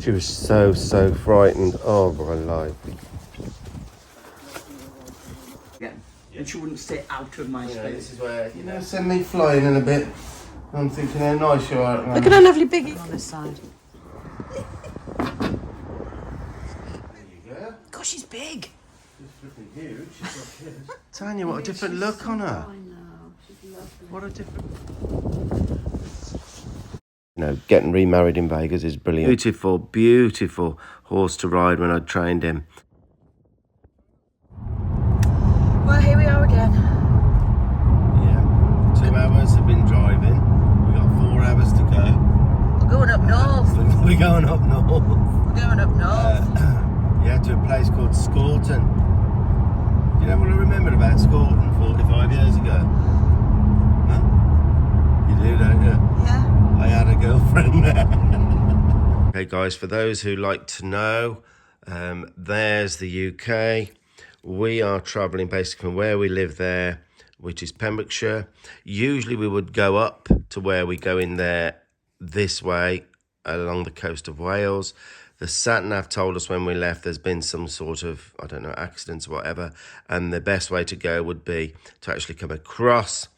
She was so frightened. Oh my life. And she wouldn't stay out of my space. This is where, send me flying in a bit. I'm thinking how nice you are. Look at her lovely biggie on this side. There you go. Gosh, she's big. She's flipping huge. She's not kids. Tanya, what a different look on her. I know. She's lovely. What a different... Getting remarried in Vegas is brilliant. Beautiful, beautiful horse to ride when I trained him. Well, here we are again. Yeah, 2 hours have been driving. We got 4 hours to go. We're going up north. We're going up north. We're going up north. Yeah, to a place called Scorton. Do you know what I remembered about Scorton 45 years ago? No? You do, don't you? Yeah. I had a girlfriend there. Okay, guys, for those who like to know, there's the UK. We are travelling basically from where we live there, which is Pembrokeshire. Usually we would go up to where we go in there this way, along the coast of Wales. The sat-nav told us when we left there's been some sort of, I don't know, accidents or whatever, and the best way to go would be to actually come across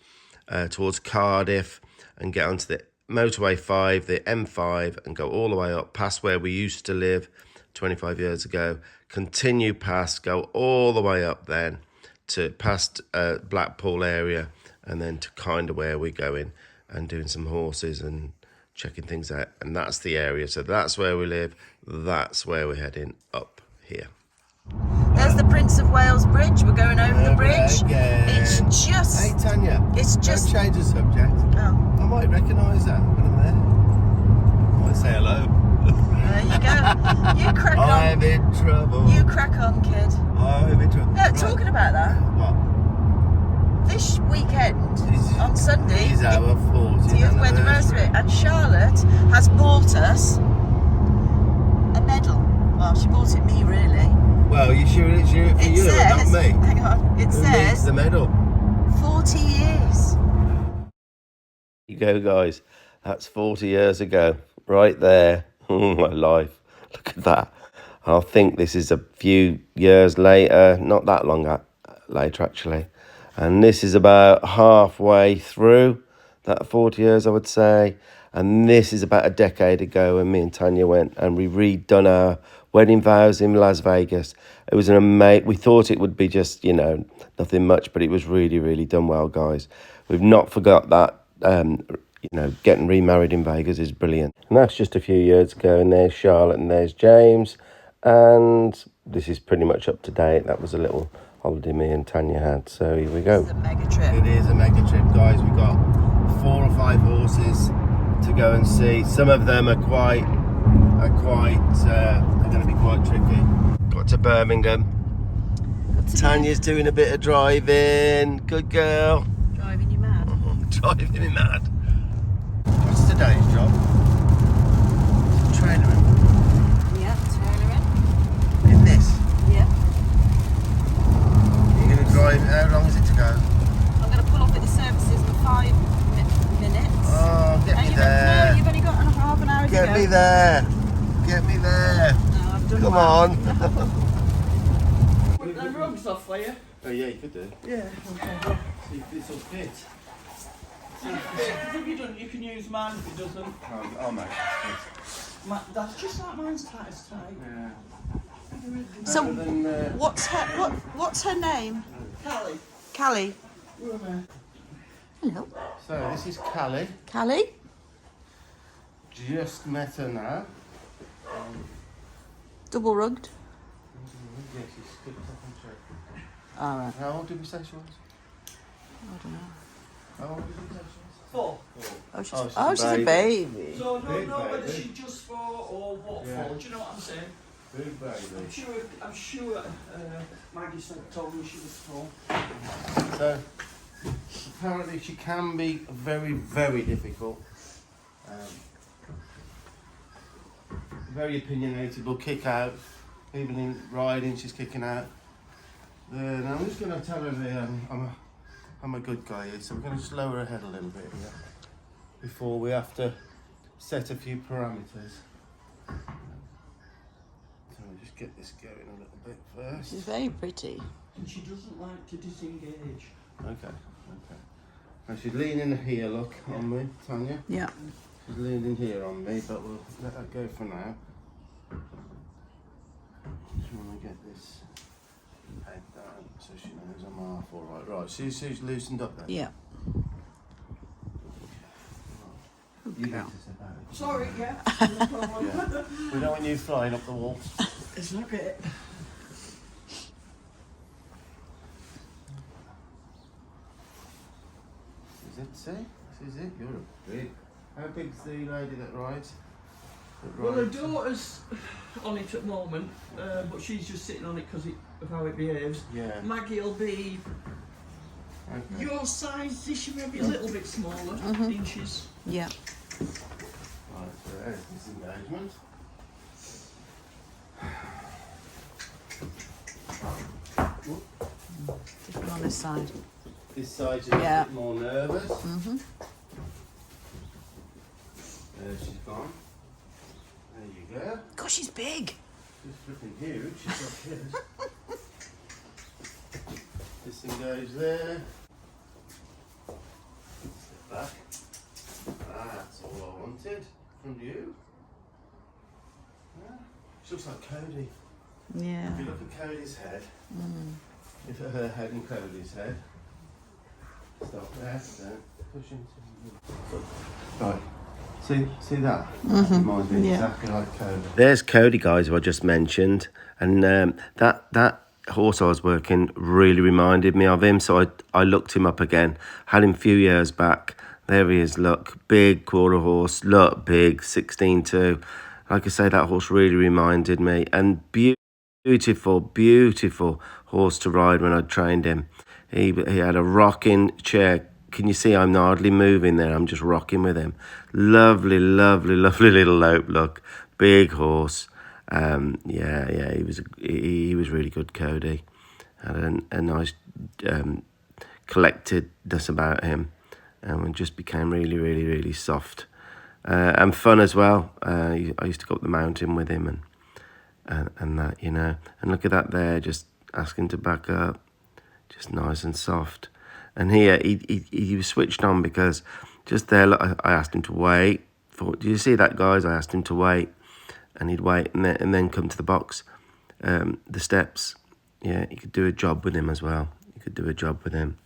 towards Cardiff and get onto the motorway 5, the M5, and go all the way up past where we used to live 25 years ago, continue past, go all the way up then to past Blackpool area, and then to kind of where we're going and doing some horses and checking things out. And that's the area. So that's where we live. That's where we're heading up here. There's the Prince of Wales Bridge. We're going over the bridge. Again. It's just... Hey, Tanya. It's just... Don't change the subject. Oh. I might recognise that when I'm there. I might say hello. There you go. You crack on. I'm in trouble. You crack on, kid. I'm in trouble. No, Right. talking about that, What? this weekend, on Sunday, Is our 40th the wedding anniversary, and Charlotte has bought us a medal. Well, she bought it me, really. Well, you sure it's you for you, not me? Hang on, it Who needs says the medal. 40 years. There you go, guys. That's 40 years ago, right there. Oh, my life. Look at that. I think this is a few years later, not that long later, actually. And this is about halfway through that 40 years, I would say. And this is about a decade ago when me and Tanya went and we redone our wedding vows in Las Vegas. It was an amazing... We thought it would be just, nothing much, but it was really, really done well, guys. We've not forgot that. Getting remarried in Vegas is brilliant. And that's just a few years ago. And there's Charlotte and there's James. And this is pretty much up to date. That was a little holiday me and Tanya had. So here we go. It's a mega trip. It is a mega trip, guys. We've got 4 or 5 horses to go and see. Some of them are quite they're going to be quite tricky. Got to Birmingham. Tanya's doing a bit of driving. Good girl. Driving you mad. Driving me mad. What's today's job? Trailering. Yeah, tailoring. In this. Yeah. You're going to drive. How long is it to go? I'm going to pull off at the services in 5 minutes. Oh, get me there. No, you've only got half an hour to go. Get me there. Get me there. No, I've done Come well. on. Put the rugs off for you. Oh yeah, you could do. Yeah. See if this will fit. Because if you don't, you can use mine if it doesn't. Oh mate. That's just like mine's tight as tight. Yeah. So, what's her name? Callie. Callie. Where am Hello. So this is Callie. Callie? Just met her now. Double rugged. Yeah, she's skipped up and checked. Alright. How old did we say she was? I don't know. How old did we say she was? 4. Oh, she's a baby. So I don't know whether she's just 4 or what Yeah. 4. Do you know what I'm saying? Big baby. I'm sure Maggie told me she was 4. So apparently she can be very, very difficult. Very opinionated, will kick out. Even in riding, she's kicking out. Now I'm just going to tell her that I'm a good guy here, so we're going to just lower her head a little bit here before we have to set a few parameters. just get this going a little bit first. She's very pretty. And she doesn't like to disengage. Okay. Now she's leaning here, look, on me, Tanya. Yeah. She's leaning here on me, but we'll let her go for now. Just want to get this head down so she knows I'm half alright. Right, she's loosened up then. Yeah. You get to sit down. Sorry, yeah. No problem. Yeah. We don't want you flying up the wall. It's okay. Is it? See? This is it. You're a big. How big's the lady that rides? Well, her daughter's on it at the moment, but she's just sitting on it because of how it behaves. Yeah. Maggie will be Okay. your size-ish, maybe a little bit smaller, inches. Yeah. Right, so there's this engagement. Different on this side. This side's a bit more nervous. There she's gone. There you go. God, she's big. She's flipping huge. She's got kids. This thing goes there. Step back. That's all I wanted from you. Yeah. She looks like Cody. Yeah. If you look at Cody's head, if at her head and Cody's head, stop there, don't push into. Right. See that? That reminds me exactly like Cody. There's Cody, guys, who I just mentioned, and that horse I was working really reminded me of him, so I looked him up again. Had him a few years back. There he is, look, big quarter horse, look, big, 16-2. Like I say, that horse really reminded me, and beautiful horse to ride when I trained him. He had a rocking chair. Can you see I'm hardly moving there? I'm just rocking with him. Lovely little lope, look. Big horse. Yeah, he was really good, Cody. Had a nice collectedness about him, and just became really soft and fun as well. I used to go up the mountain with him and that, you know. And look at that there, just asking to back up, just nice and soft. And here he was switched on because just there, look, I asked him to wait. Do you see that, guys? I asked him to wait, and he'd wait and then come to the box, the steps. Yeah, you could do a job with him as well. You could do a job with him.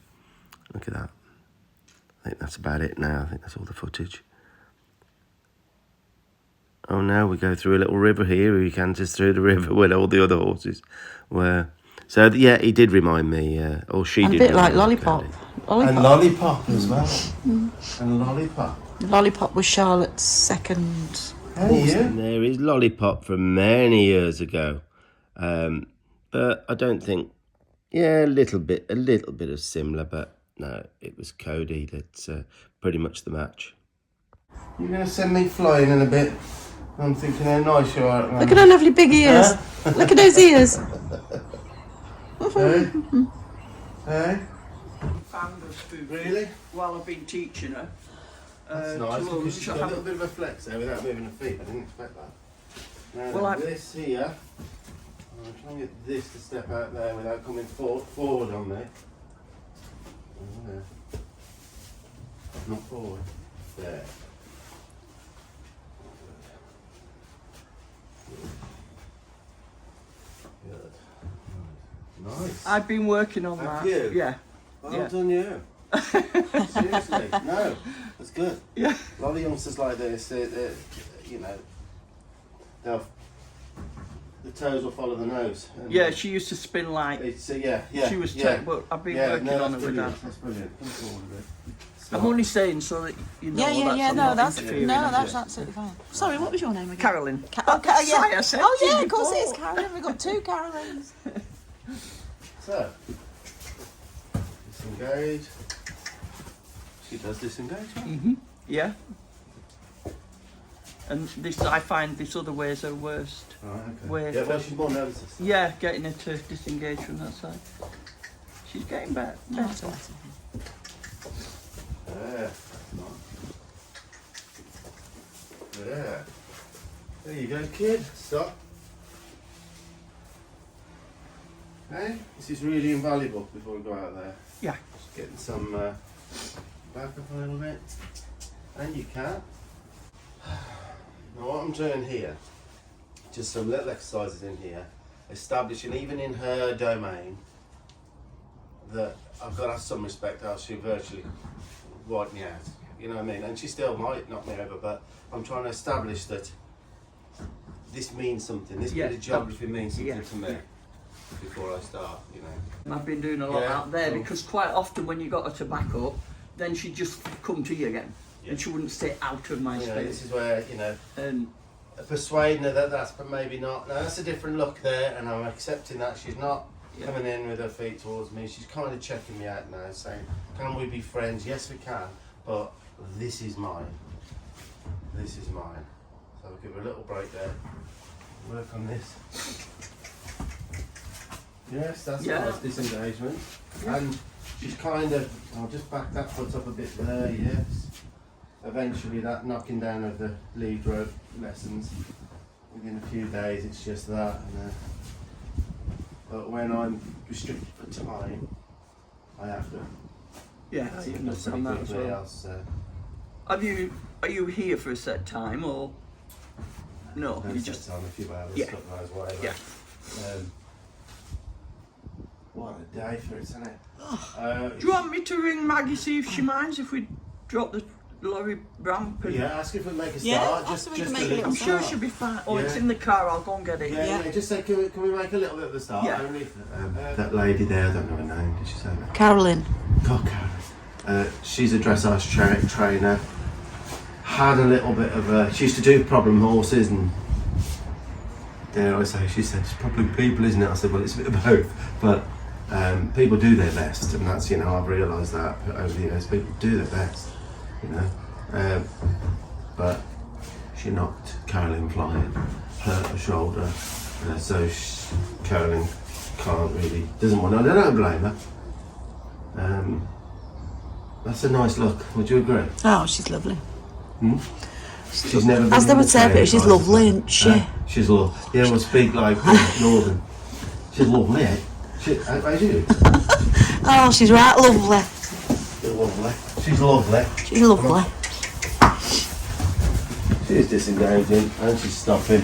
Look at that. I think that's about it now. I think that's all the footage. Oh, now we go through a little river here. We canters through the river where all the other horses were. So, yeah, he did remind me, or she did. A bit like Lollipop. And Lollipop as well. And Lollipop. Lollipop was Charlotte's second. And there is Lollipop from many years ago. But I don't think, a little bit of similar, but no, it was Cody that's pretty much the match. You're going to send me flying in a bit. I'm thinking how nice you are. Look at her lovely big ears. Look at those ears. Hey? Hey? Found her food Really? while I've been teaching her. That's nice, because she's got a little bit of a flex there without moving her feet. I didn't expect that. Now Well, this here, I'm trying to get this to step out there without coming forward on me. Oh, there. Not forward. There. Good. Nice. I've been working on Have that. you? Yeah. Well done, you. Seriously, no, that's good. Yeah. A lot of youngsters like this, they you know, the toes will follow the nose. Yeah, she used to spin like. It's yeah. She was but I've been working on it with that. That's brilliant. Come forward a bit. I'm only saying so that you know. That's absolutely fine. Sorry, what was your name again? Carolyn. Okay, Sorry, I said Oh to you yeah, of course it is before. Carolyn. We've got two Carolyns. So, disengage. She does disengage. Yeah. And this, I find this other way is her worst. Right, okay. Way Yeah, well, for- she's more nervous. Yeah, getting her to disengage from that side. She's getting better. No, that's better. better. There. There. There you go, kid. Stop. Hey, this is really invaluable before we go out there. Yeah. Just getting some back up a little bit. And you can. Now what I'm doing here, just some little exercises in here, establishing even in her domain that I've got to have some respect, else she'll virtually wipe me out. You know what I mean? And she still might knock me over, but I'm trying to establish that this means something. This bit of geography means something to me before I start, you know. And I've been doing a lot out there because quite often when you got her to back up, then she'd just come to you again. And she wouldn't stay out of my space. This is where, persuading her that that's maybe not. No, that's a different look there, and I'm accepting that she's not coming in with her feet towards me. She's kind of checking me out now, saying, can we be friends? Yes, we can, but this is mine. This is mine. So I'll give her a little break there. Work on this. Yes, that's a nice disengagement. And she's kind of, I'll just back that foot up a bit there, yes. Eventually that knocking down of the lead rope lessens. Within a few days it's just that. But when I'm restricted for time, I have to. Yeah, I understand that as well. Are you here for a set time or no? You just on a few hours. Yeah. Yeah. What a day for it, isn't it? Do you want me to ring Maggie, see if she minds if we drop the Lorry Ramp? Yeah, ask her if we make a start. Yeah, just we can a make a little little I'm sure start. she'll be fine. Oh, it's in the car, I'll go and get it. Yeah, just say, can we make a little bit of a start? Yeah. Only, that lady there, I don't know her name, did she say that? Carolyn. God, Carolyn. She's a dressage trainer. Had a little bit of a. She used to do problem horses, and dare I say, she said it's probably people, isn't it? I said, well, it's a bit of both, but people do their best, and that's, I've realised that over the years. People do their best, but she knocked Carolyn flying, hurt her shoulder, so Carolyn doesn't want to. I don't blame her. That's a nice look. Would you agree? Oh, she's lovely. She's never been As they in would the say, training she's class, lovely, is isn't she? She's lovely. Yeah, we'll speak like Northern. She's lovely, eh? How do you? Oh, she's right lovely. She's lovely. She's lovely. She's lovely. She's disengaging, and she's stopping,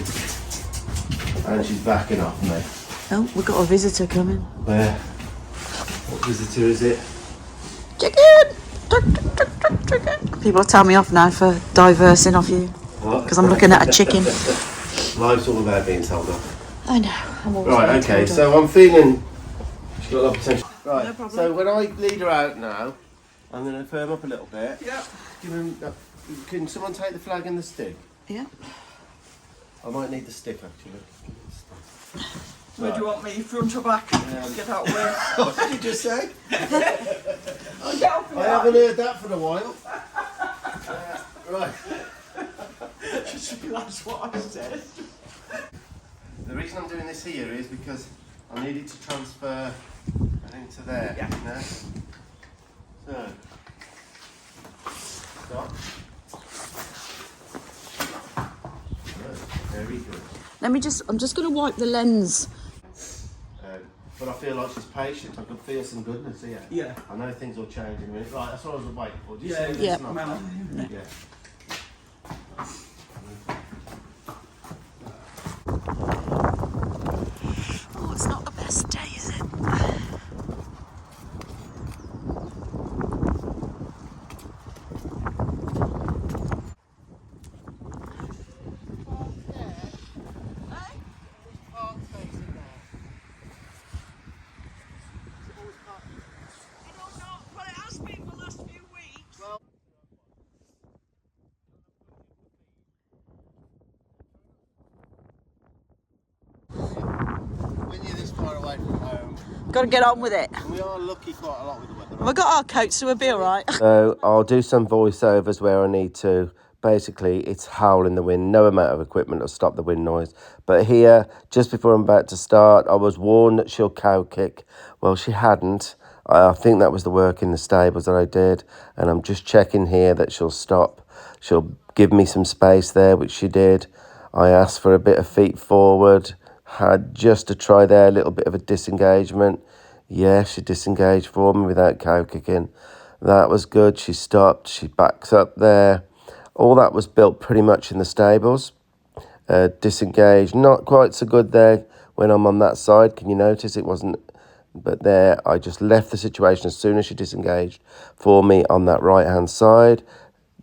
and she's backing off me. Oh, we've got a visitor coming. Where? What visitor is it? Chicken! Chicken! People tell me off now for diversing off you. What? Because I'm looking at a chicken. Life's all about being told off. I know. I'm always Right, being okay, told so I'm feeling she's got a lot of potential. Right, No problem. so when I lead her out now, I'm going to firm up a little bit. Yeah. Can someone take the flag and the stick? Yeah. I might need the stick actually. Where do you want me, front or back? Get out of the way. What did you just say? Get off of I that. haven't heard that for a while. Right. Just realise what I said. The reason I'm doing this here is because I need it to transfer into there. Yeah. So, stop. Good. Very good. I'm just going to wipe the lens. But I feel like she's patient. I can feel some goodness here. Yeah. I know things will change in a minute. Right, that's what I was waiting for. Do you Yeah, see yeah. it's not? Yeah. Oh, it's not the best day, is it? When you're this far away from home, Got to get on with it. we are lucky quite a lot with the weather. We've got our coats, so we'll be all right. So I'll do some voiceovers where I need to. Basically, it's howling the wind. No amount of equipment will stop the wind noise. But here, just before I'm about to start, I was warned that she'll cow kick. Well, she hadn't. I think that was the work in the stables that I did. And I'm just checking here that she'll stop. She'll give me some space there, which she did. I asked for a bit of feet forward, had just to try there, a little bit of a disengagement. Yeah, she disengaged for me without cow kicking. That was good. She stopped. She backs up there. All that was built pretty much in the stables. Disengaged. Not quite so good there when I'm on that side. Can you notice it wasn't? But there, I just left the situation as soon as she disengaged for me on that right-hand side.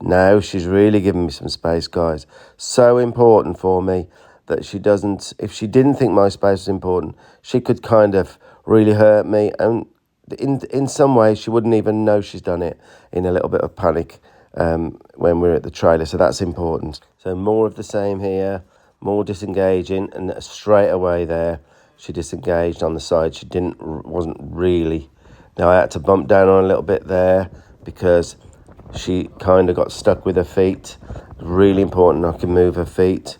Now she's really giving me some space, guys. So important for me that she doesn't, if she didn't think my space was important, she could kind of really hurt me. And in some ways, she wouldn't even know she's done it, in a little bit of panic when we're at the trailer. So that's important. So more of the same here, more disengaging, and straight away there, she disengaged on the side. She wasn't really. Now I had to bump down on a little bit there because she kind of got stuck with her feet. Really important I can move her feet.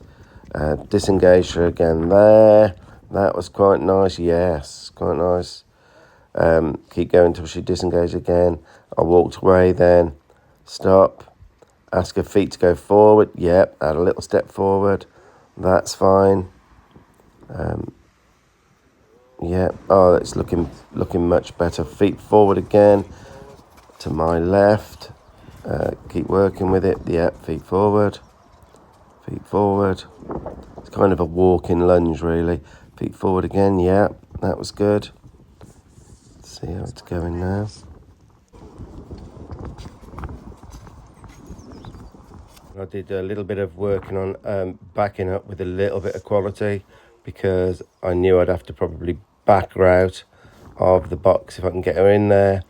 Disengage her again there. That was quite nice. Yes, quite nice. Keep going until she disengaged again. I walked away then. Stop. Ask her feet to go forward. Yep, add a little step forward. That's fine. Yeah, oh, it's looking much better. Feet forward again to my left. Keep working with it. Yeah, feet forward. Feet forward. It's kind of a walking lunge, really. Feet forward again. Yeah, that was good. Let's see how it's going now. I did a little bit of working on backing up with a little bit of quality, because I knew I'd have to probably back her out of the box if I can get her in there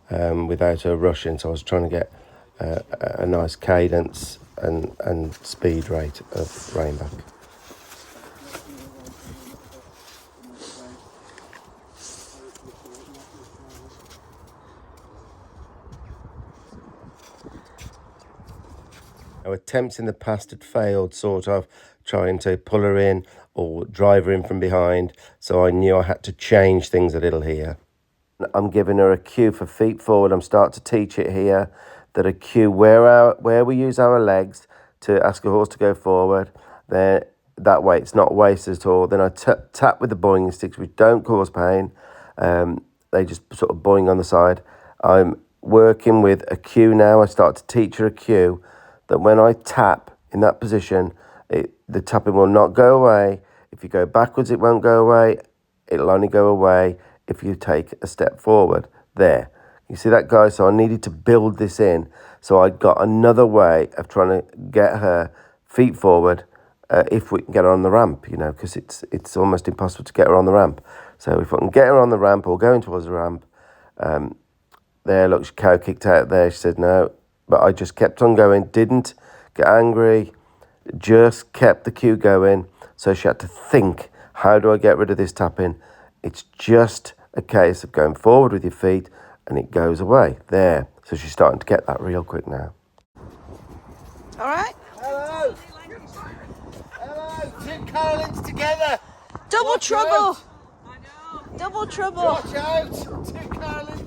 without her rushing. So I was trying to get a nice cadence and speed rate of reinback. Our attempts in the past had failed, sort of trying to pull her in or drive her in from behind, so I knew I had to change things a little here. I'm giving her a cue for feet forward. I'm starting to teach it here, that a cue where we use our legs to ask a horse to go forward, then that way it's not wasted at all. Then I tap with the boinging sticks, which don't cause pain. They just sort of boing on the side. I'm working with a cue now. I start to teach her a cue that when I tap in that position, the tapping will not go away. If you go backwards, it won't go away. It'll only go away if you take a step forward. There. You see that, guys? So I needed to build this in. So I got another way of trying to get her feet forward if we can get her on the ramp, you know, because it's almost impossible to get her on the ramp. So if I can get her on the ramp or going towards the ramp, there, look, she cow kicked out there. She said no. But I just kept on going, didn't get angry, just kept the cue going. So she had to think, how do I get rid of this tapping? It's just a case of going forward with your feet and it goes away. There. So she's starting to get that real quick now. All right. Hello. Hello. Two Carolyns together. Double Watch trouble. out. Double trouble. Watch out. Two Carolyns.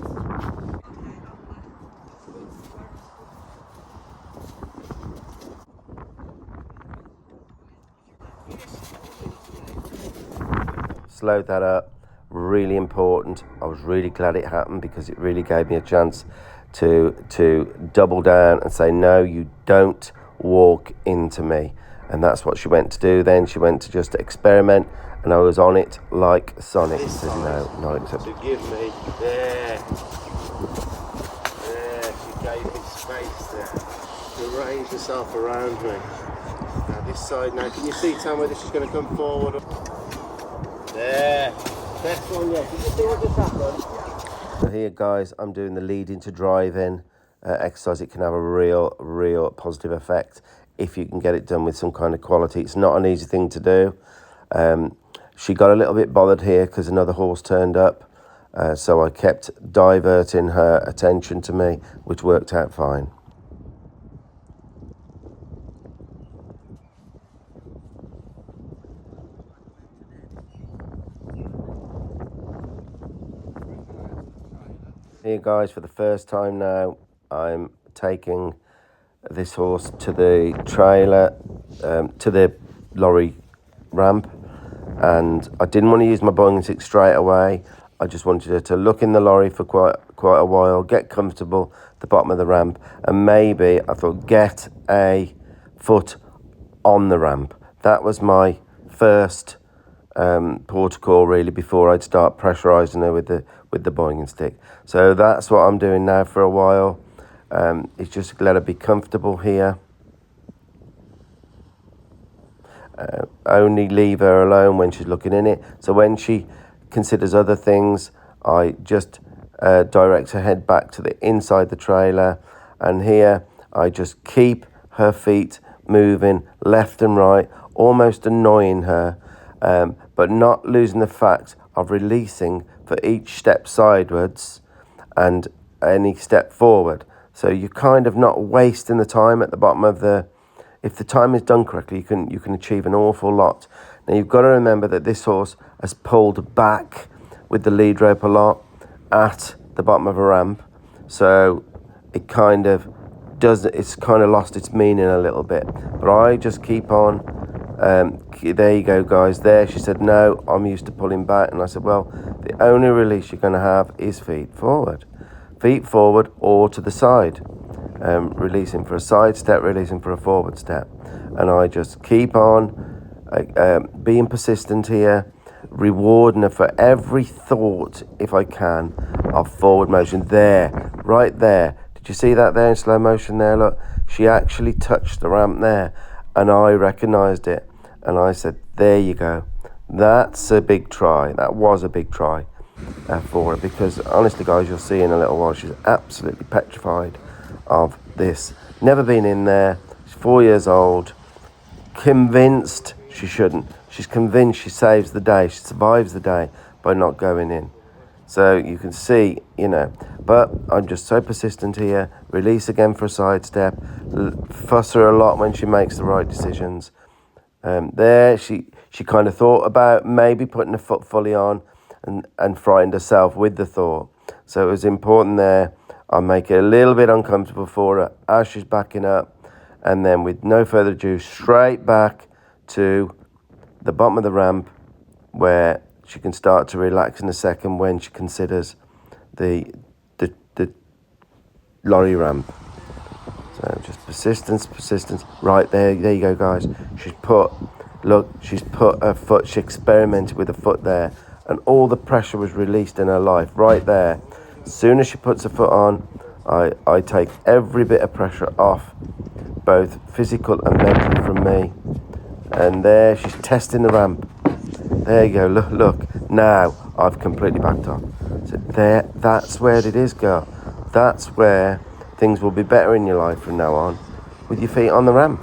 Slowed that up, really important. I was really glad it happened because it really gave me a chance to double down and say, no, you don't walk into me. And that's what she went to do then. She went to just experiment, and I was on it like Sonic. She said, no, not acceptable. Forgive me. There. There, she gave me space there to arrange herself around me. Now this side now, can you see, Tam, whether she's going to come forward? There, best one yet. Did you see what just happened? So here, guys, I'm doing the lead into driving exercise. It can have a real positive effect if you can get it done with some kind of quality. It's not an easy thing to do. She got a little bit bothered here because another horse turned up. So I kept diverting her attention to me, which worked out fine. Here, guys, for the first time now, I'm taking this horse to the trailer, to the Lorry Ramp, and I didn't want to use my boinging stick straight away. I just wanted her to look in the lorry for quite a while, get comfortable at the bottom of the ramp, and maybe I thought get a foot on the ramp. That was my first port of call really, before I'd start pressurising her with the boinging stick. So that's what I'm doing now for a while. It's just let her be comfortable here. Only leave her alone when she's looking in it. So when she considers other things, I just direct her head back to the inside the trailer, and here I just keep her feet moving left and right, almost annoying her, but not losing the fact of releasing for each step sidewards and any step forward. So you're kind of not wasting the time at the bottom of the... If the time is done correctly, you can achieve an awful lot. Now you've got to remember that this horse has pulled back with the lead rope a lot at the bottom of a ramp, so it kind of does. It's kind of lost its meaning a little bit. But I just keep on. There you go, guys. There, she said no. I'm used to pulling back, and I said, well, the only release you're going to have is feet forward or to the side. Releasing for a side step, releasing for a forward step. And I just keep on being persistent here, rewarding her for every thought, if I can, of forward motion. There, right there. Did you see that there in slow motion there? Look, she actually touched the ramp there, and I recognised it. And I said, there you go. That's a big try. That was a big try for her, because honestly, guys, you'll see in a little while, she's absolutely petrified of this. Never been in there. She's 4 years old. Convinced she shouldn't. She's convinced she saves the day. She survives the day by not going in. So you can see, but I'm just so persistent here. Release again for a side step. Fuss her a lot when she makes the right decisions. There, she kind of thought about maybe putting her foot fully on and frightened herself with the thought. So it was important there. I make it a little bit uncomfortable for her as she's backing up, and then with no further ado, straight back to the bottom of the ramp, where she can start to relax in a second when she considers the lorry ramp. So just persistence. Right there you go, guys. She's put her foot. She experimented with her foot there, and all the pressure was released in her life right there. As soon as she puts her foot on, I take every bit of pressure off, both physical and mentally, from me. And there, she's testing the ramp. There you go, look. Now, I've completely backed off. So there, that's where it is, girl. That's where things will be better in your life from now on, with your feet on the ramp.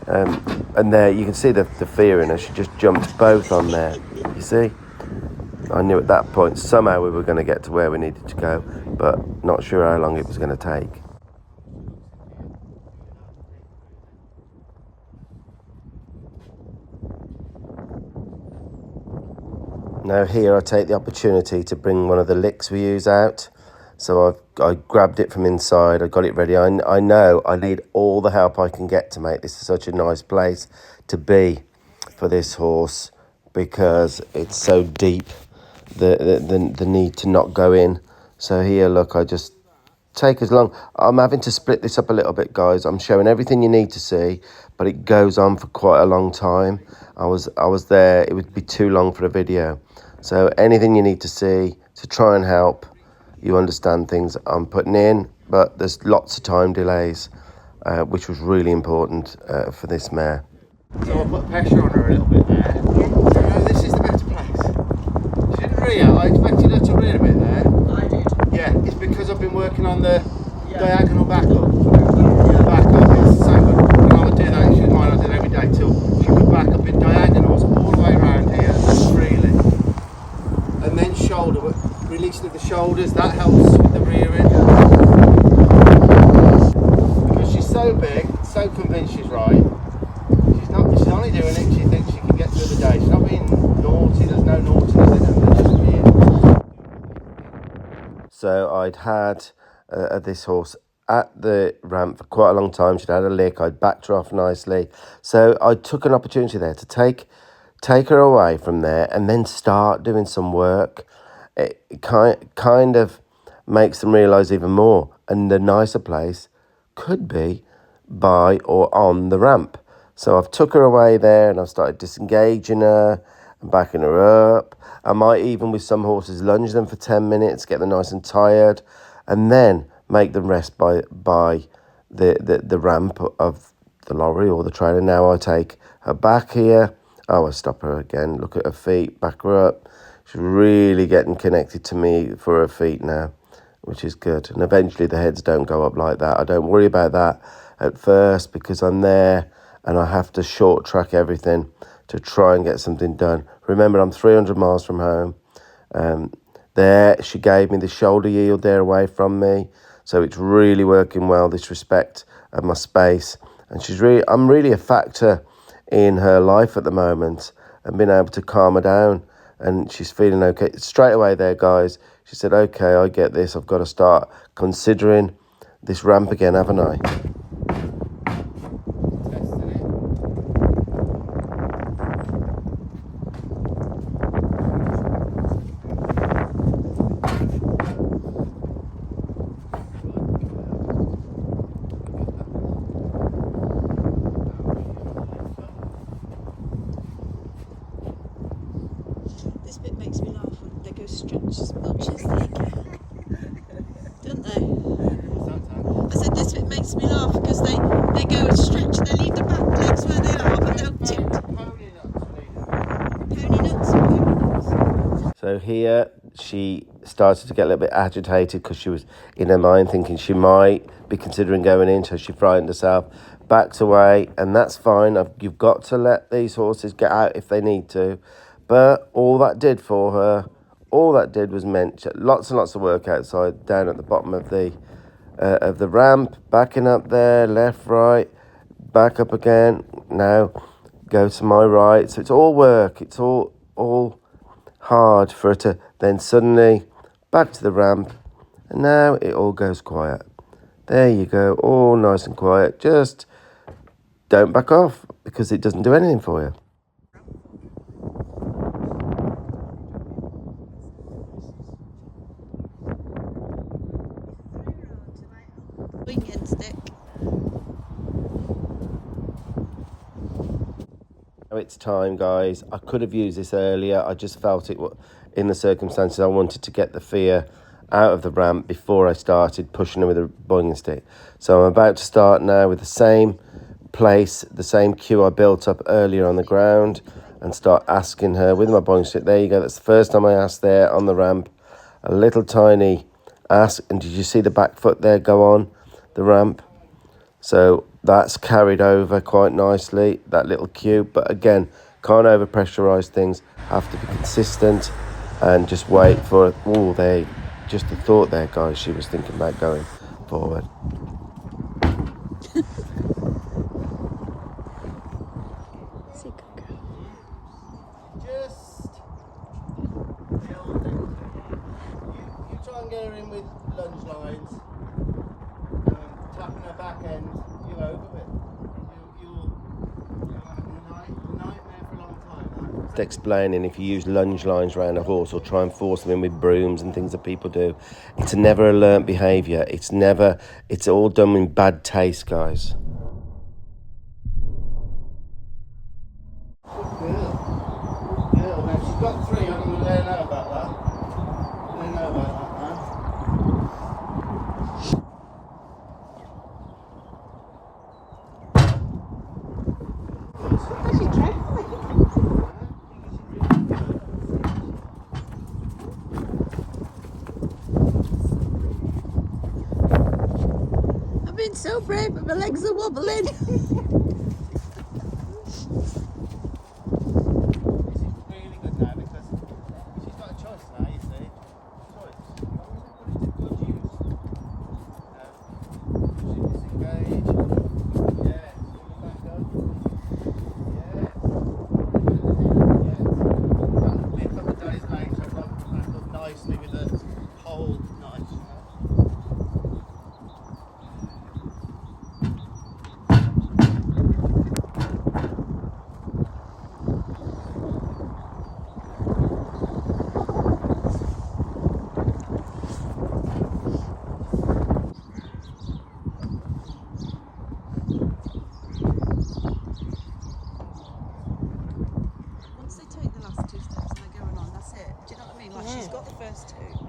And there, you can see the fear in her. She just jumped both on there, you see? I knew at that point somehow we were going to get to where we needed to go, but not sure how long it was going to take. Now here I take the opportunity to bring one of the licks we use out. So I grabbed it from inside, I got it ready. I know I need all the help I can get to make this such a nice place to be for this horse, because it's so deep, the need to not go in. So here, look, I just take as long. I'm having to split this up a little bit, guys. I'm showing everything you need to see, but it goes on for quite a long time. I was there, it would be too long for a video. So anything you need to see to try and help you understand things I'm putting in, but there's lots of time delays, which was really important for this mare. So I put pressure on her a little bit there. So no, this is the better place. She didn't rear. I expected her to rear a bit there. I did. Yeah, it's because I've been working on the diagonal back up. The back up is so good. When I would do that, she didn't mind, I did it every day till she could back up in diagonals all the way around here freely. And then shoulder, releasing of the shoulders, that helps with the rearing. Because she's so big, so convinced she's right. She's only doing it, she thinks she can get through the day. She's not being naughty, there's no naughtiness in her, just being. So I'd had this horse at the ramp for quite a long time. She'd had a lick, I'd backed her off nicely. So I took an opportunity there to take take her away from there and then start doing some work, it kind of makes them realise even more. And the nicer place could be by or on the ramp. So I've took her away there and I've started disengaging her and backing her up. I might even, with some horses, lunge them for 10 minutes, get them nice and tired, and then make them rest by the ramp of the lorry or the trailer. Now I take her back here. Oh, I stop her again, look at her feet, back her up. She's really getting connected to me for her feet now, which is good. And eventually the heads don't go up like that. I don't worry about that at first because I'm there and I have to short track everything to try and get something done. Remember, I'm 300 miles from home. There, she gave me the shoulder yield there away from me. So it's really working well, this respect of my space. And I'm really a factor in her life at the moment and being able to calm her down. And she's feeling okay. Straight away there, guys, she said, okay, I get this. I've got to start considering this ramp again, haven't I? This bit makes me laugh when they go stretch as much as they can. Don't they? I said this bit makes me laugh because they go and stretch, they leave the back legs where they are, but they'll tip. Pony nuts. So here she started to get a little bit agitated because she was in her mind thinking she might be considering going in, so she frightened herself, backed away, and that's fine. You've got to let these horses get out if they need to. But all that did for her, all that did was meant lots and lots of work outside, down at the bottom of the ramp, backing up there, left, right, back up again. Now go to my right. So it's all work. It's all hard for her to then suddenly back to the ramp, and now it all goes quiet. There you go, all nice and quiet. Just don't back off because it doesn't do anything for you. Winged stick. Now it's time, guys. I could have used this earlier. I just felt it in the circumstances. I wanted to get the fear out of the ramp before I started pushing her with a boinging stick. So I'm about to start now with the same place, the same cue I built up earlier on the ground, and start asking her with my boinging stick. There you go. That's the first time I asked there on the ramp. A little tiny ask. And did you see the back foot there go on the ramp? So that's carried over quite nicely, that little cue. But again, can't over pressurize things, have to be consistent and just wait for it. Oh, they just a thought there, guys. She was thinking about going forward. Just you try and get her in with lunge lines. Tapping her back end, you're over it. You'll have a nightmare for a long time. Just explaining, if you use lunge lines around a horse or try and force them in with brooms and things that people do, it's never a learnt behaviour. It's all done in bad taste, guys. Good girl. Now she's got 3, I'm going to let her know about that. Let her know about that now. I've been so brave, but my legs are wobbling.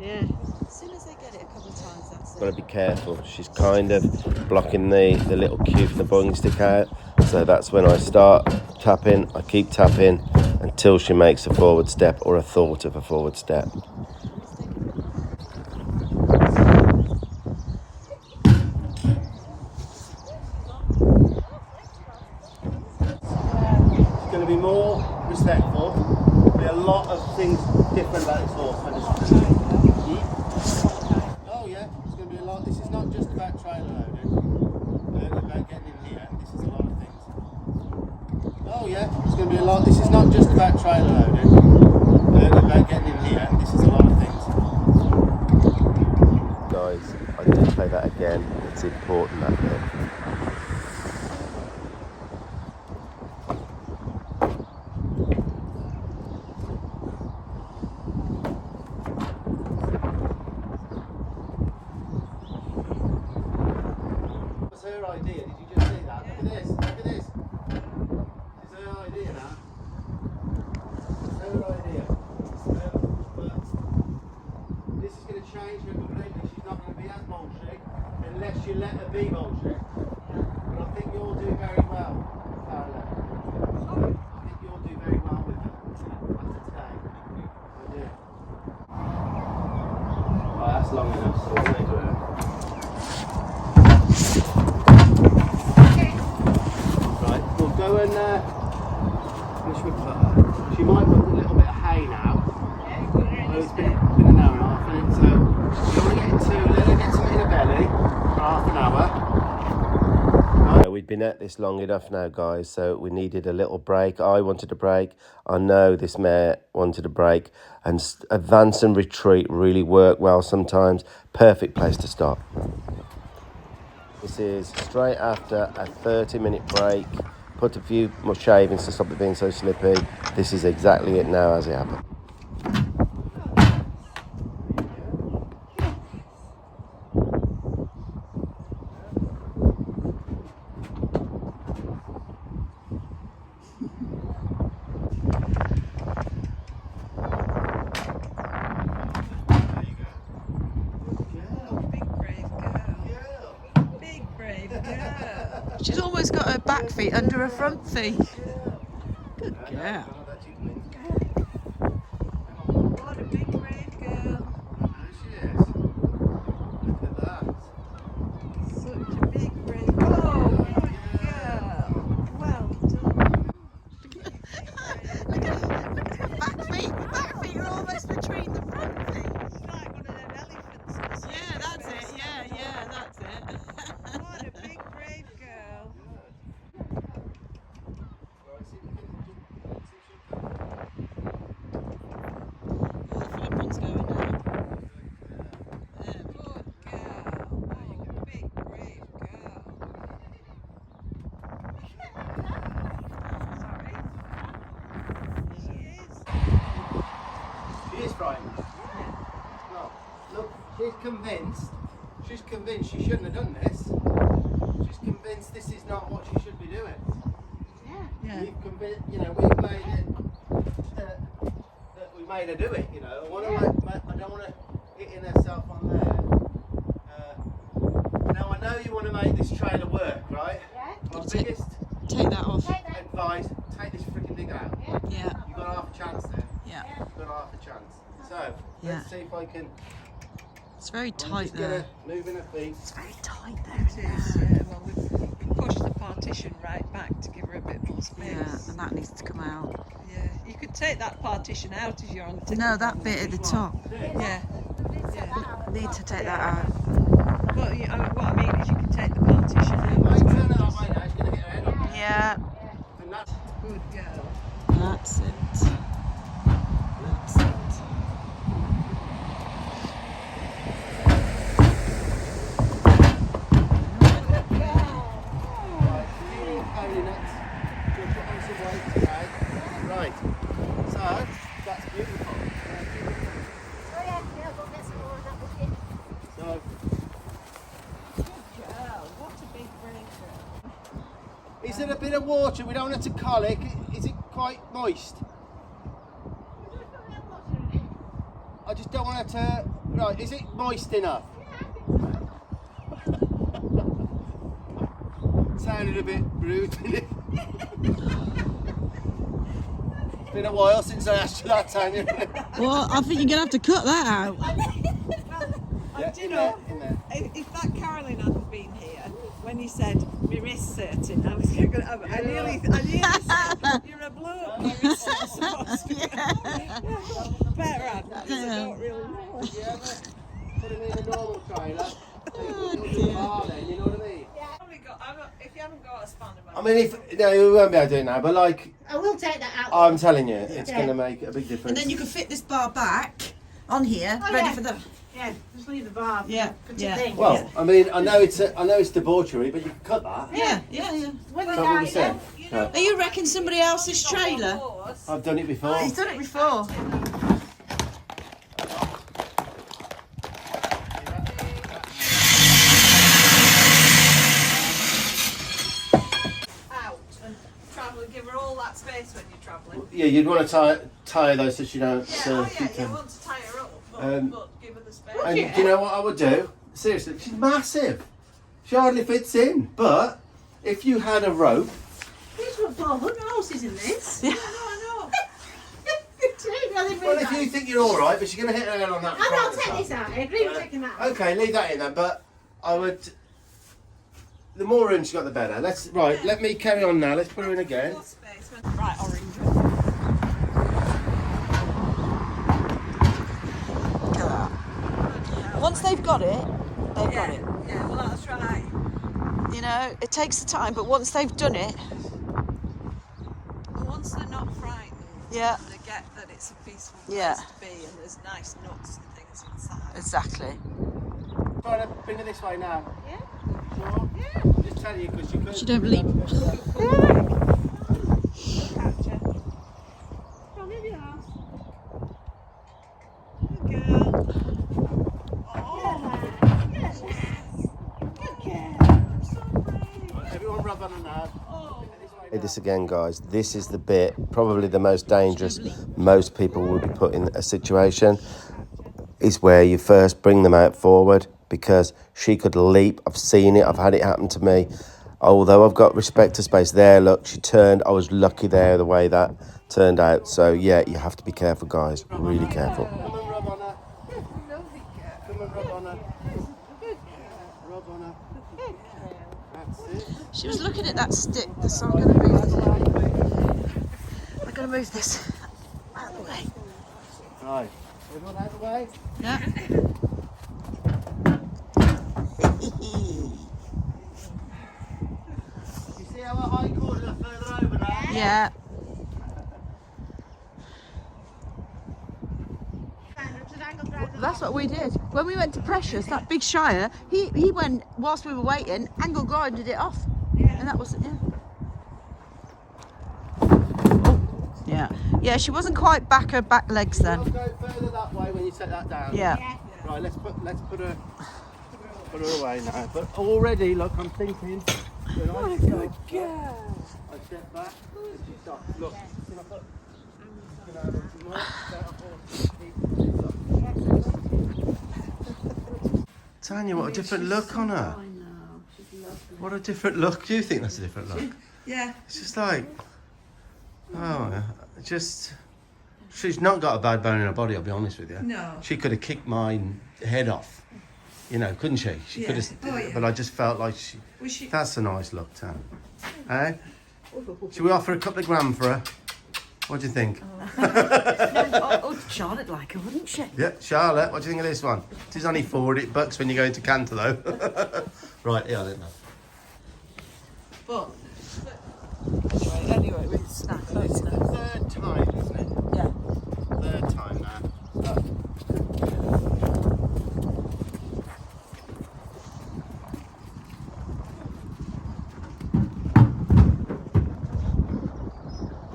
Yeah. As soon as they get it a couple of times, that's it. Got to be careful. She's kind of blocking the little cue from the boing stick out. So that's when I start tapping. I keep tapping until she makes a forward step or a thought of a forward step. She's going to be more respectful. There'll be a lot of things different about this horse. Oh yeah, it's going to be a lot. This is not just about trailer loading. About getting in here. This is a lot of things. Oh yeah, it's going to be a lot. This is not just about trailer loading. About getting in here. This is a lot of things. Guys, I need to play that again. It's important, that bit. What's her idea? Did you just see that? Look at this. Look at this. It's her idea now. It's her idea. But this is going to change her completely. She's not going to be as bolshy unless you let her be bolshy. But I think you'll do very well, Carolyn. I think you'll do very well with her after today. I do. Right, that's long enough, so we'll make her. Right, we'll go and finish with her. She might put a little bit of hay now. Well, it's been an hour and a half, hasn't it? So you want to get let her get something in her belly for half an hour. We'd been at this long enough now, guys, so we needed a little break. I wanted a break. I know this mare wanted a break. And advance and retreat really work well sometimes. Perfect place to stop. This is straight after a 30-minute break. Put a few more shavings to stop it being so slippy. This is exactly it now as it happened. Big brave girl. Big brave girl. She's almost got her back feet under her front feet. Good girl. What a big brave girl. Such a big brave girl. Oh, good girl. Well done. Look at her back feet. The back feet are almost between the front feet. It's like one of them elephants. Yeah, that's it. Yeah, that's it. What a big brave girl. The front one's going now. Good girl. Oh, big brave girl. Sorry. She is. She is frightened. Well, look, she's convinced she shouldn't have done this. She's convinced this is not what she should be doing. Yeah. We've convinced, we've made it that we made her do it. I don't want to hit in herself on there. Now I know you want to make this trailer work, right? Yeah. My biggest Take that off. advice: take this freaking thing out. Yeah. You've got half a chance there. Yeah. You've got half a chance. So Yeah. let's see if I can. It's very I'm tight just gonna there. move in her feet. It's very tight there. It is, yeah. Well, we pushed the partition right back to give her a bit more space. Yeah, and that needs to come out. Yeah. You could take that partition out if you're on. No, that bit at the top. Yeah. Need to take that out. Well, what I mean is you can take the partition out. Right, turn it that way now. She's gonna get her head on there. Yeah, And that's Good girl. that's it. That's it. Right, so that's beautiful. So, Girl, what a big brave girl. is there a bit of water? We don't want it to colic. Is it quite moist? I just don't want her to. Right, is it moist enough? Sounded a bit rude, didn't it? It's been a while since I asked you that, Tanya. Well, I think you're gonna have to cut that out. Yeah, Do you in know, there, in there. if that Carolyn hadn't been here, when you said my wrist's hurting, I was going to. I nearly said you're a bloke. My wrist's supposed to be. Better add because I don't really know. Yeah, put him in a normal trailer. So you put him in the bar then, you know what I mean? If you haven't got a spanner, I mean, no, we won't be able to do it now, but like, I will take that out. I'm telling you, it's going to make a big difference. And then you can fit this bar back on here, ready for the. Yeah, just leave the bar. Yeah, Put yeah. it in. Well, I mean, I know it's debauchery, but you can cut that. Yeah. When Is that the what guy, we said? Right. Are you wrecking somebody else's trailer? I've done it before. He's done it before. out and travel and give her all that space when you're travelling. Yeah, you'd want to tie those so she don't. You want to tie her up, but give her the space. And do you know what I would do? Seriously, she's massive. She hardly fits in. But if you had a rope, These were 400 houses in this. I know. well, if you think you're all right, but she's going to hit her head on that. And I'll front take stuff. this out. I agree with taking that out. Okay, leave that in then. But I would. The more room she's got, the better. Let me carry on now. Let's put her in again. More space. Right, orange. Once they've got it, they've got it. Yeah, well that's right. You know, it takes the time, but once they've done it, Once they're not frightened, yeah, they get that it's a peaceful place Yeah. to be and there's nice nuts and things inside. exactly. Try to bring her this way now. Yeah. Sure? Yeah. I'm just telling you because you could. She don't leap. Come in your house. Good girl. Everyone rub on her now. Say this again, guys. This is the bit, probably the most dangerous most people will be put in a situation, is where you first bring them out forward, because she could leap. I've seen it. I've had it happen to me. Although I've got respect to space there, look, she turned. I was lucky there the way that turned out. So, yeah, you have to be careful, guys. Really careful. Come and rub on her. Come and rub on her. Rub on her. That's it. She was looking at that stick, so I'm going to move this. I'm going to move this out of the way. Right. Everyone out of the way. Yeah. You see how our high quarters are further over now? Yeah. That's what we did. When we went to Precious, that big Shire, he went, whilst we were waiting, angle grinded it off. Yeah. And that was it, yeah. Oh, yeah. Yeah, she wasn't quite back her back legs then. I'll go further that way when you set that down. Yeah. Right, let's put her away now. But already, look, I'm thinking. When I step back. And she stops. Look. Can I put? Can I have some more? Tanya, what a different look on her. What a different look. Do you think that's a different look? Yeah. It's just like, oh, just, she's not got a bad bone in her body, I'll be honest with you. No. She could have kicked my head off, you know, couldn't she? She could have, but I just felt like that's a nice look, Tan. Eh? Should we offer a couple of grand for her? What do you think? Charlotte like her, wouldn't she? Yeah, Charlotte, what do you think of this one? It is only $40 when you go into Canter though. Right, yeah, I don't know. But anyway, we snack. It's the third time, isn't it? Yeah. Third time now.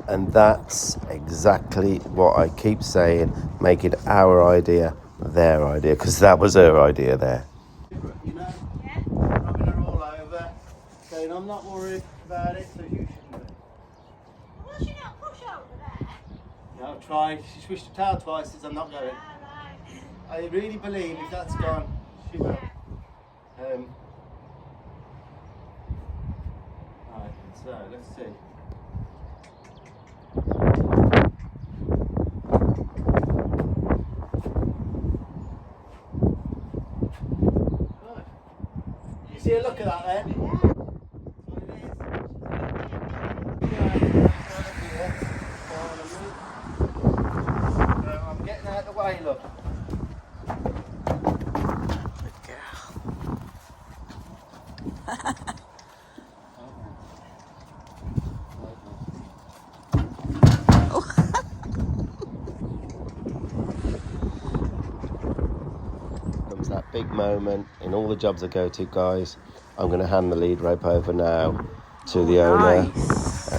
And that's exactly what I keep saying, make it our idea, their idea, because that was her idea there. You know? Yeah. Rubbing her all over. Saying, I'm not worried about it, so you shouldn't be. Will she not push over there? Yeah, I've tried. She switched her tail twice since I'm not going. I really believe if that's gone, she will. Right, so let's see. Right. You see a look at that then? I'm getting out of the way, look. Good girl. Comes that big moment in all the jobs I go to, guys. I'm going to hand the lead rope over now to the owner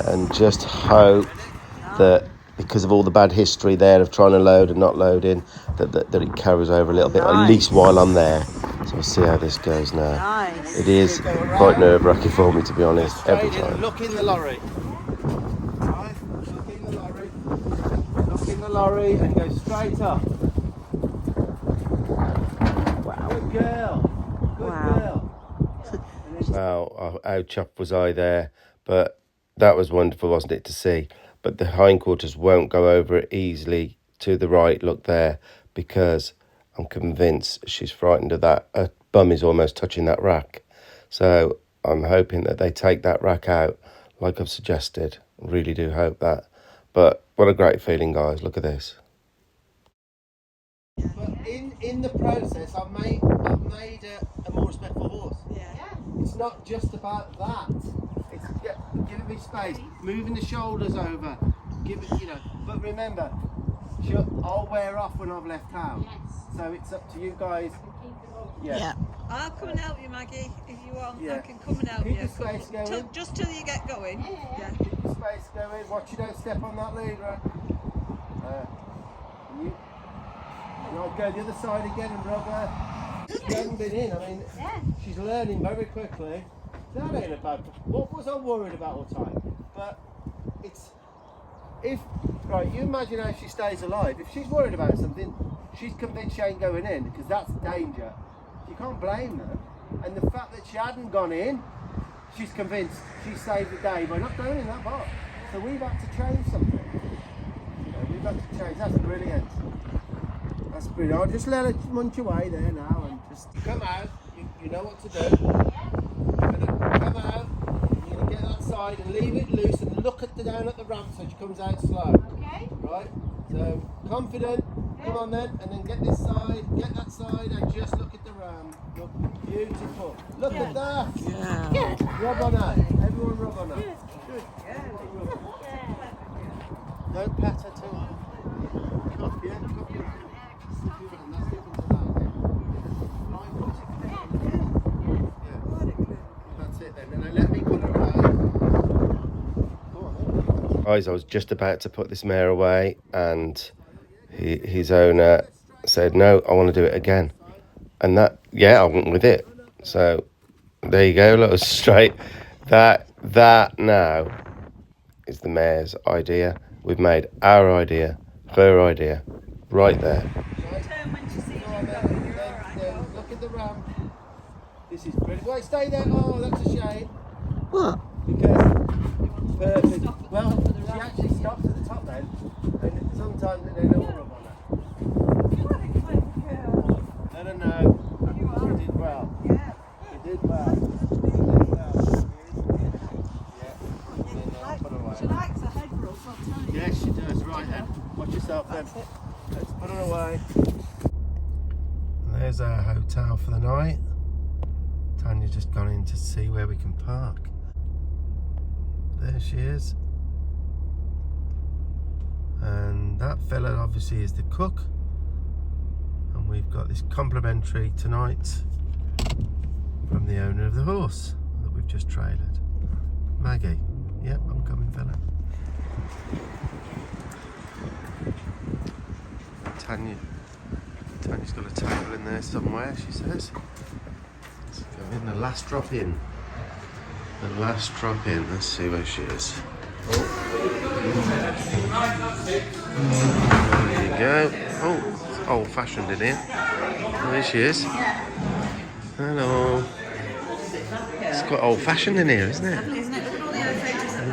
and just hope that because of all the bad history there of trying to load and not loading, that it carries over a little bit, at least while I'm there. So we'll see how this goes now. Nice. It is quite nerve-wracking for me, to be honest, every time. Look in the lorry. Right, look in the lorry. Look in the lorry and go straight up. Wow. Good girl. Good girl. Wow, how chuffed was I there? But that was wonderful, wasn't it, to see? But the hindquarters won't go over it easily to the right, look there, because I'm convinced she's frightened of that. Her bum is almost touching that rack. So I'm hoping that they take that rack out like I've suggested. Really do hope that. But what a great feeling, guys. Look at this. But in the process, I've made a more respectful horse. Yeah. It's not just about that. It's giving me space, moving the shoulders over, But remember, I'll wear off when I've left town. So it's up to you guys. Yeah. I'll come and help you, Maggie, if you want. Yeah. I can come and help Keep you. the space going. Just till you get going. Yeah. Keep the space going. Watch you don't step on that lead, right? And I'll go the other side again and rub her. She hasn't been in. I mean, she's learning very quickly. That ain't a bad. What was I worried about all the time? But you imagine how she stays alive. If she's worried about something, she's convinced she ain't going in because that's danger. You can't blame her. And the fact that she hadn't gone in, she's convinced she saved the day by not going in that box. So we've had to change something. We've had to change. That's brilliant. That's brilliant. I'll just let her munch away there now and just come out. You know what to do. You're going to come out, you're going to get that side and leave it loose and look down at the ramp so she comes out slow. Okay. Right? So, confident, come on then, and then get this side, get that side and just look at the ramp. Look, beautiful. Look at that. Yeah. Rub on her. Everyone rub on her. Good. Don't pat her too hard. Cup, yeah? Cup, yeah. That's it then. And then let me put her away. Go on then. Guys, I was just about to put this mare away and his owner said, no, I want to do it again. And I went with it. So there you go, look, straight. That now is the mare's idea. We've made our idea, her idea, right there. Turn when she sees you Go on going. then. You're all right. Then look at the ramp. This is brilliant. Wait, stay there. Oh, that's a shame. What? Because perfect. Well, she actually stops at the top then, and sometimes they don't rub on her. Let her know. She did well. Yeah. She did well. Yeah. Then I'll put her away. She likes a head rub, I'll tell you. Yes, she does. Right then. Watch yourself then. Let's put her away. There's our hotel for the night. Tanya's just gone in to see where we can park. There she is. And that fella obviously is the cook. And we've got this complimentary tonight from the owner of the horse that we've just trailered. Maggie. Yep, I'm coming, fella. Tanya's got a table in there somewhere, she says. Let's go in, the last drop in. The last drop in, let's see where she is. There you go. Oh, old-fashioned in here. There she is. Hello. It's quite old-fashioned in here, isn't it? Isn't it? Look at all the other photos of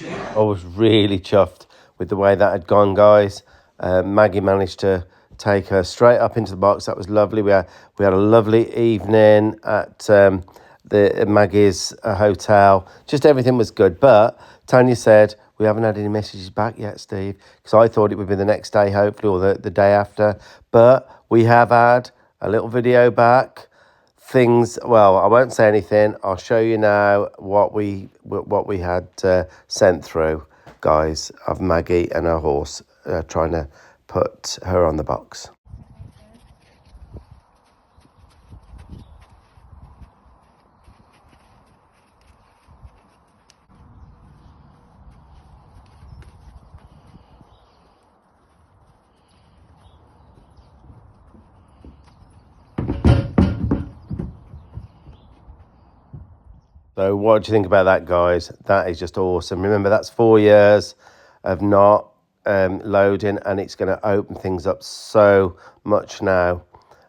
Yeah. I was really chuffed with the way that had gone, guys. Maggie managed to take her straight up into the box. That was lovely. We had a lovely evening at the Maggie's hotel. Just everything was good. But Tanya said, we haven't had any messages back yet, Steve, because I thought it would be the next day, hopefully, or the day after. But we have had a little video back. Things, well, I won't say anything. I'll show you now what we had sent through, guys, of Maggie and her horse trying to put her on the box. So what do you think about that, guys? That is just awesome. Remember, that's 4 years of not loading, and it's going to open things up so much now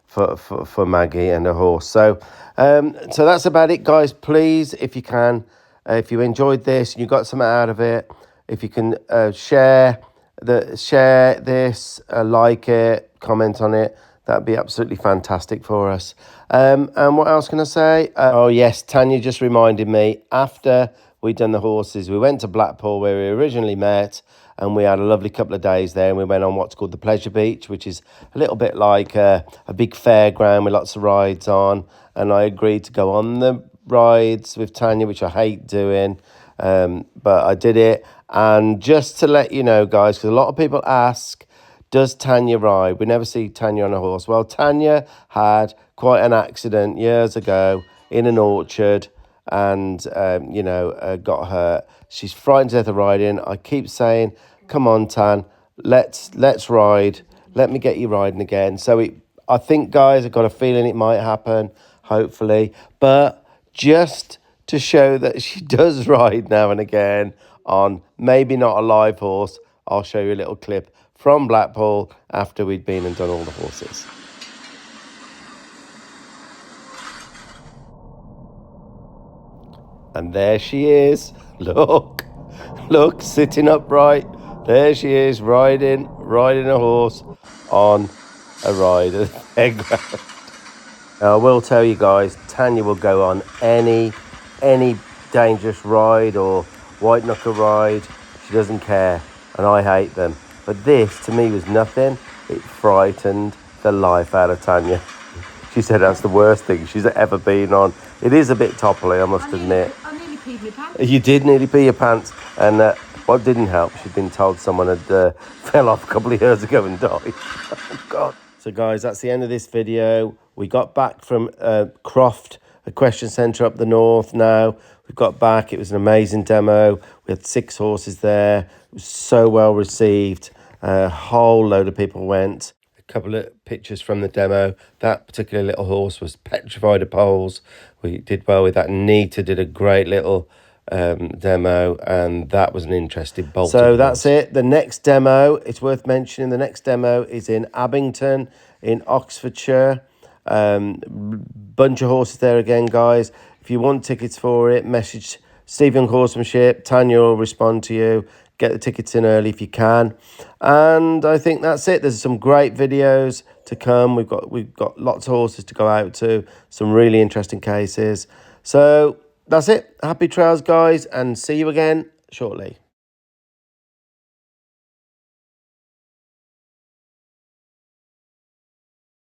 for Maggie and her horse. So so that's about it, guys. Please, if you can, if you enjoyed this and you got something out of it, if you can share this, like it, comment on it, that'd be absolutely fantastic for us. And what else can I say? Oh, yes, Tanya just reminded me, after we'd done the horses, we went to Blackpool where we originally met, and we had a lovely couple of days there, and we went on what's called the Pleasure Beach, which is a little bit like a big fairground with lots of rides on, and I agreed to go on the rides with Tanya, which I hate doing, but I did it. And just to let you know, guys, because a lot of people ask, does Tanya ride? We never see Tanya on a horse. Well, Tanya had quite an accident years ago in an orchard and, got hurt. She's frightened to death of riding. I keep saying, come on, Tan, let's ride. Let me get you riding again. So I think, guys, I've got a feeling it might happen, hopefully. But just to show that she does ride now and again on maybe not a live horse, I'll show you a little clip from Blackpool after we'd been and done all the horses. And there she is. Look, sitting upright. There she is, riding a horse on a ride at the fairground. Now, I will tell you guys, Tanya will go on any dangerous ride or white knuckle ride. She doesn't care, and I hate them. But this, to me, was nothing. It frightened the life out of Tanya. She said that's the worst thing she's ever been on. It is a bit topply, I must admit. I nearly peed my pants. You did nearly pee your pants. And what didn't help, she'd been told someone had fell off a couple of years ago and died. Oh, God. So, guys, that's the end of this video. We got back from Croft, a question centre up the north now. We got back. It was an amazing demo. We had 6 horses there. It was so well received. A whole load of people went. A couple of pictures from the demo. That particular little horse was petrified of poles. We did well with that. Nita did a great little demo, and that was an interesting bolt. So that's it. The next demo, it's worth mentioning, the next demo is in Abington in Oxfordshire. Bunch of horses there again, guys. If you want tickets for it, message Steve Young Horsemanship. Tanya will respond to you. Get the tickets in early if you can. And I think that's it. There's some great videos to come. We've got lots of horses to go out to. Some really interesting cases. So that's it. Happy trails, guys, and see you again shortly.